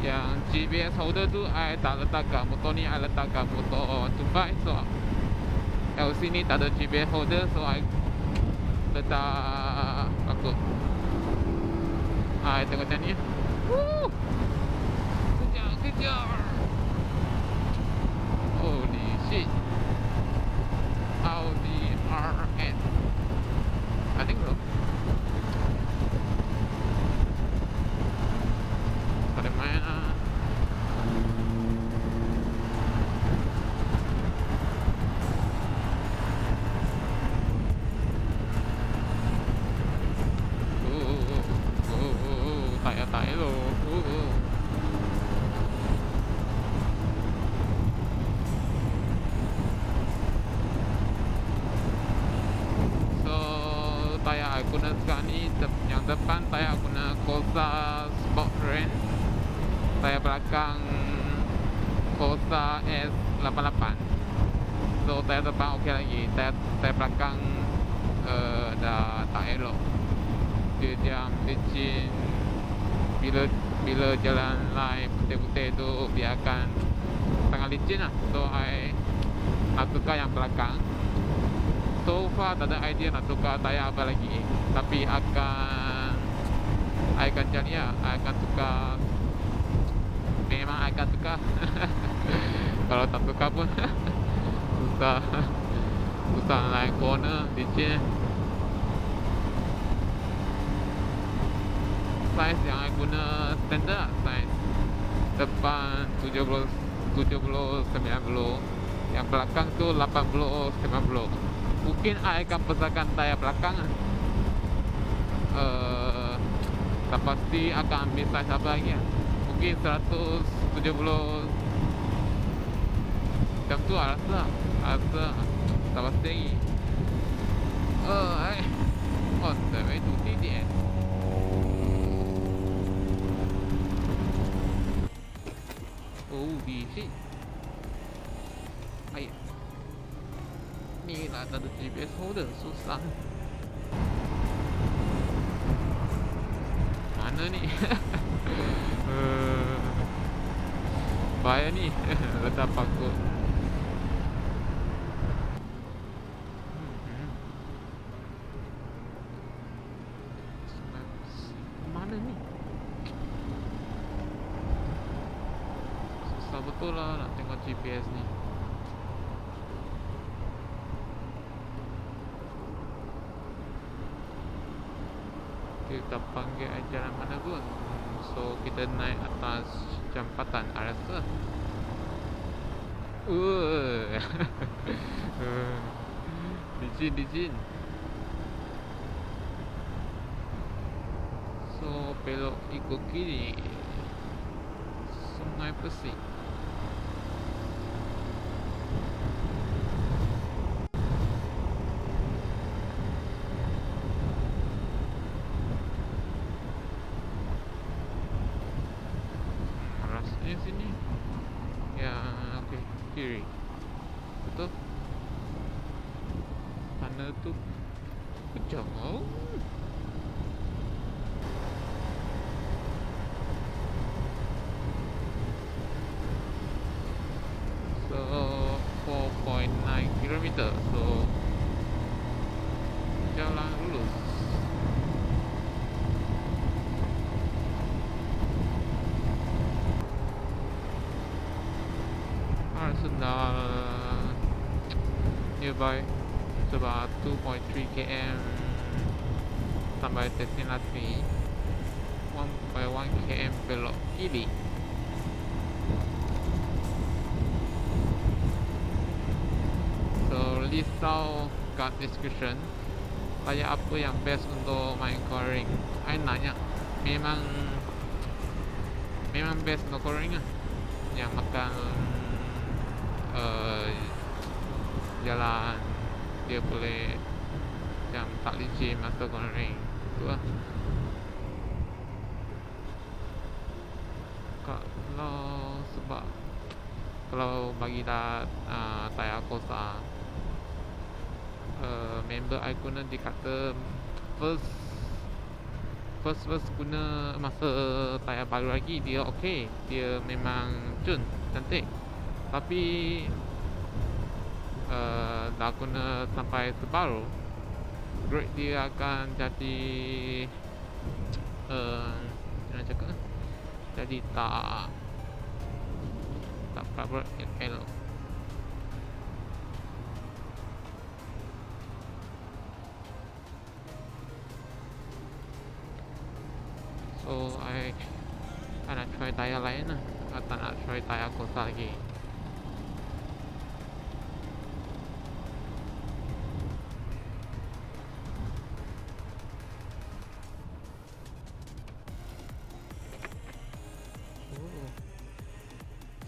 Yang GPS holder tu I tak letak kat motor ni, I letak kat motor tumbai. So LC ni tak ada GPS holder, so I letak aku. I tengok macam ni. Woo! Kejar. Holy shit. Audi RS, I think so. Pada main tayar lo. Tayar aku guna sekarang ni, yang depan tayar aku guna Corsa Sport Range, tayar belakang Corsa S88. So tayar depan okey lagi, tayar belakang dah tak elok. Dia jam licin, bila jalan line putih-putih tu biarkan tengah licin lah. So I nak tukar yang belakang. So far tak ada idea nak tukar tayar apa lagi, tapi I akan cari lah. I akan tukar. Memang I akan tukar. Kalau tak tukar pun susah line corner licin. Size yang I guna standard lah, size depan 70 90, yang belakang tu 80 90. Mungkin I akan besarkan tayar belakang. Tak pasti akan ambil size apa lagi lah. Mungkin 170 macam tu lah rasa. Tak pasti lagi. On the way to TDS. Oh shit. Air ni lah, tak ada GPS holder, susah. Mana ni? Bahaya ni. Letak pakut. Mana ni? Susah betul lah nak tengok GPS ni. Kita panggil jalan mana pun. So kita naik atas jambatan I rasa. Licin. So belok ikut kiri Sungai Pesik. Sini ya, okey, kiri betul. Sana tu jauh. So 4.9 km. So jalan lurus. Arsenal nearby. It's about 2.3 km sampai destinasi. 1.1 km belok kiri. So list out kat description tayar apa yang best untuk main coring. I nanya, memang best untuk coring lah, yang makan jalan dia boleh yang tak licin masa coring tu lah. Kalau bagi dah tayar Corsa, member I guna dia kata first guna masa tayar baru lagi dia okey, dia memang cun, cantik. Tapi dah guna sampai Subaru, grade dia akan jadi macam nak cakap, jadi tak berapa elok. So I nak try tayar lain lah, tak nak try tayar Corsa lagi.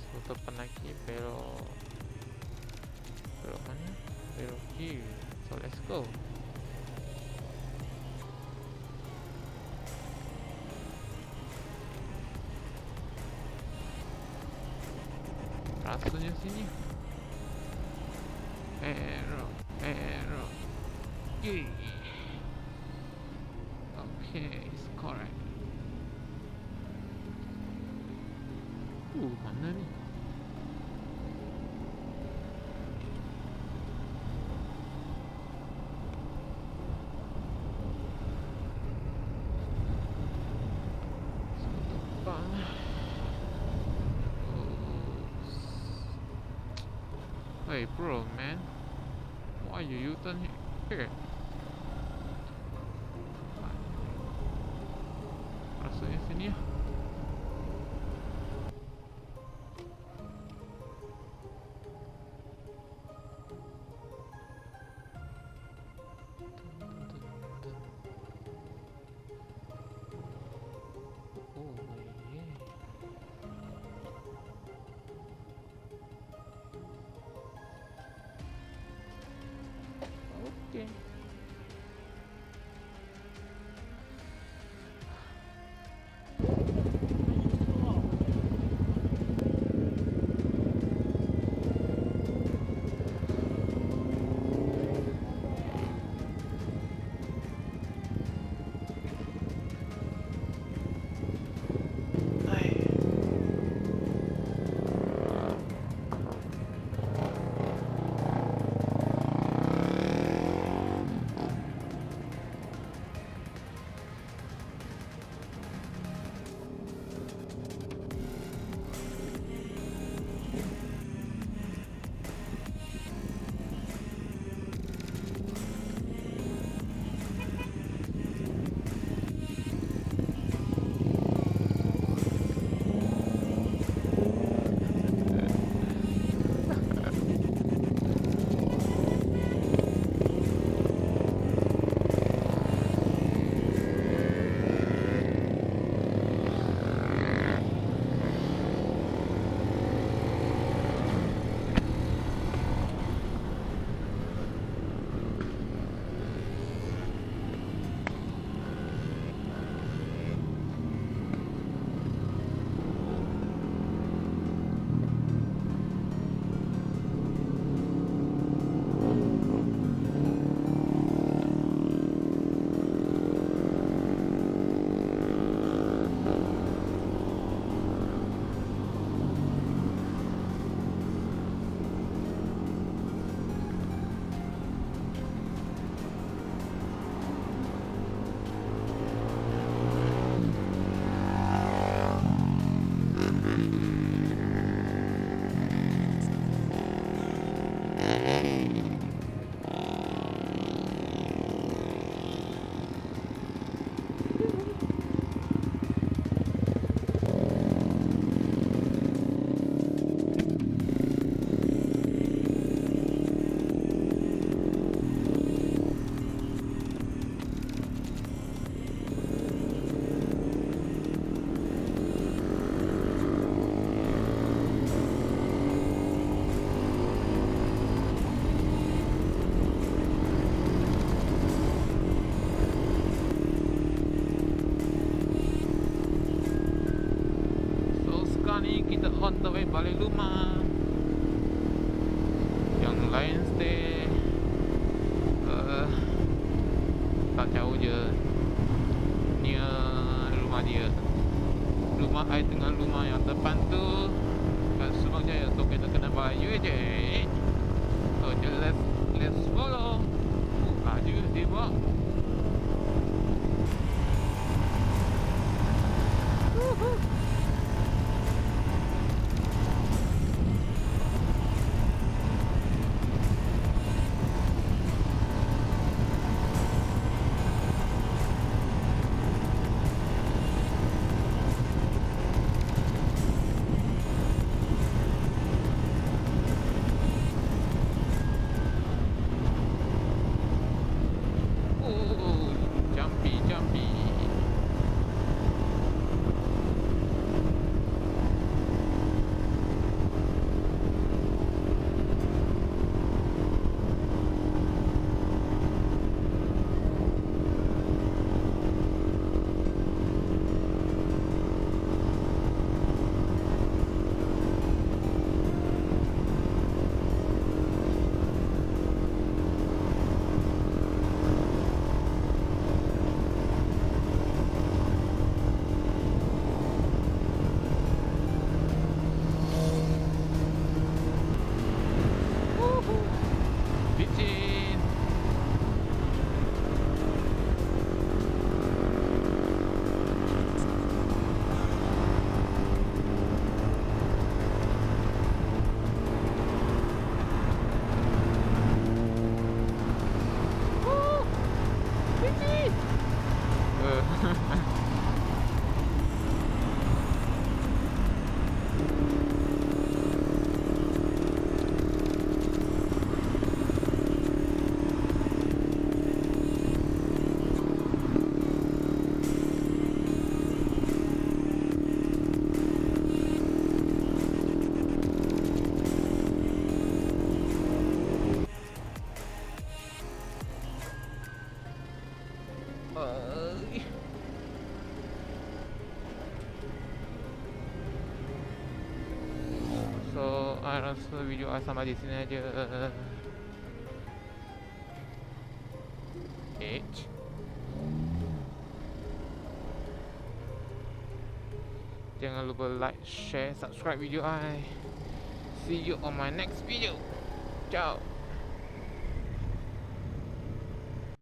So depan lagi belok mana? Belok kiri. So let's go. Rasanya sini arrow kiri. Okay, it's correct. Mana ni? Hey bro, man, why you U-turn here? Rasanya sini ya. Okay. kita on the way balik rumah. Yang lain stay tak jauh je, near dia. Rumah I dengan rumah yang depan tu kat Subang Jaya. So kita kena baju je. So let's follow. Laju dia buat. Jumpy. Licin. Licin. So, I rasa video I sampai di sini aja. Jangan lupa like, share, subscribe video I. See you on my next video. Ciao.